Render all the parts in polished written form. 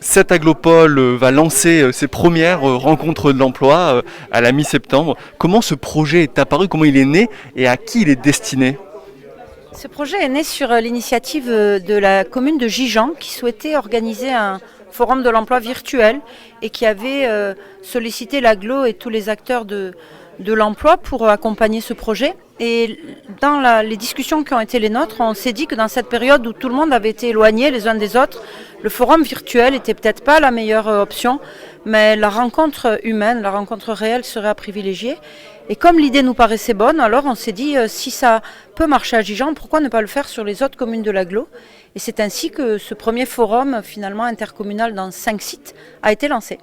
Cette aglopole va lancer ses premières rencontres de l'emploi à la mi-septembre. Comment ce projet est apparu, comment il est né et à qui il est destiné? Ce projet est né sur l'initiative de la commune de Gijan qui souhaitait organiser un forum de l'emploi virtuel et qui avait sollicité l'agglo et tous les acteurs de l'emploi pour accompagner ce projet. Et dans les discussions qui ont été les nôtres, on s'est dit que dans cette période où tout le monde avait été éloigné les uns des autres, le forum virtuel n'était peut-être pas la meilleure option, mais la rencontre humaine, la rencontre réelle serait à privilégier. Et comme l'idée nous paraissait bonne, alors on s'est dit si ça peut marcher à Gijan, pourquoi ne pas le faire sur les autres communes de l'agglo? Et c'est ainsi que ce premier forum finalement intercommunal dans 5 sites a été lancé.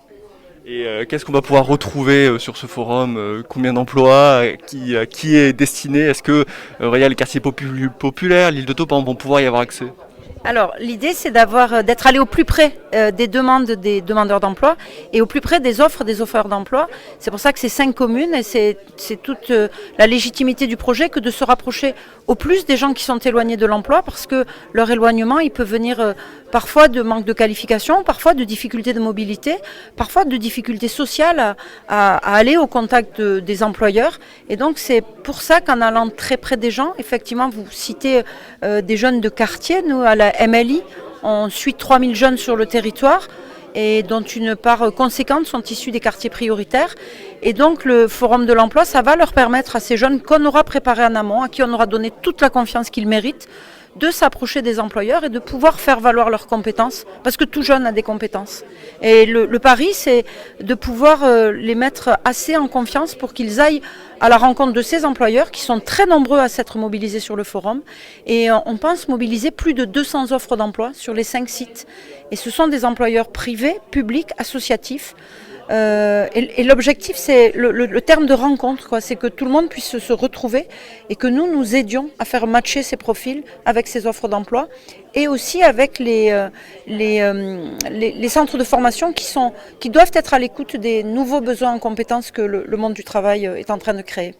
Et qu'est-ce qu'on va pouvoir retrouver sur ce forum? Combien d'emplois? Qui est destiné? Est-ce que regarde, les quartiers populaires, l'île de Taupan vont pouvoir y avoir accès? Alors l'idée c'est d'être allé au plus près des demandes des demandeurs d'emploi et au plus près des offres des offreurs d'emploi. C'est pour ça que c'est 5 communes et c'est toute la légitimité du projet que de se rapprocher au plus des gens qui sont éloignés de l'emploi parce que leur éloignement il peut venir parfois de manque de qualification, parfois de difficultés de mobilité, parfois de difficultés sociales à aller au contact des employeurs. Et donc c'est pour ça qu'en allant très près des gens, effectivement vous citez des jeunes de quartier, nous à la MLI, on suit 3000 jeunes sur le territoire et dont une part conséquente sont issus des quartiers prioritaires. Et donc le Forum de l'emploi, ça va leur permettre à ces jeunes qu'on aura préparés en amont, à qui on aura donné toute la confiance qu'ils méritent, de s'approcher des employeurs et de pouvoir faire valoir leurs compétences, parce que tout jeune a des compétences. Et le pari, c'est de pouvoir les mettre assez en confiance pour qu'ils aillent à la rencontre de ces employeurs qui sont très nombreux à s'être mobilisés sur le forum. Et on pense mobiliser plus de 200 offres d'emploi sur les 5 sites. Et ce sont des employeurs privés, publics, associatifs. Et l'objectif, c'est le terme de rencontre, quoi. C'est que tout le monde puisse se retrouver et que nous aidions à faire matcher ces profils avec ces offres d'emploi et aussi avec les centres de formation qui doivent être à l'écoute des nouveaux besoins en compétences que le monde du travail est en train de créer.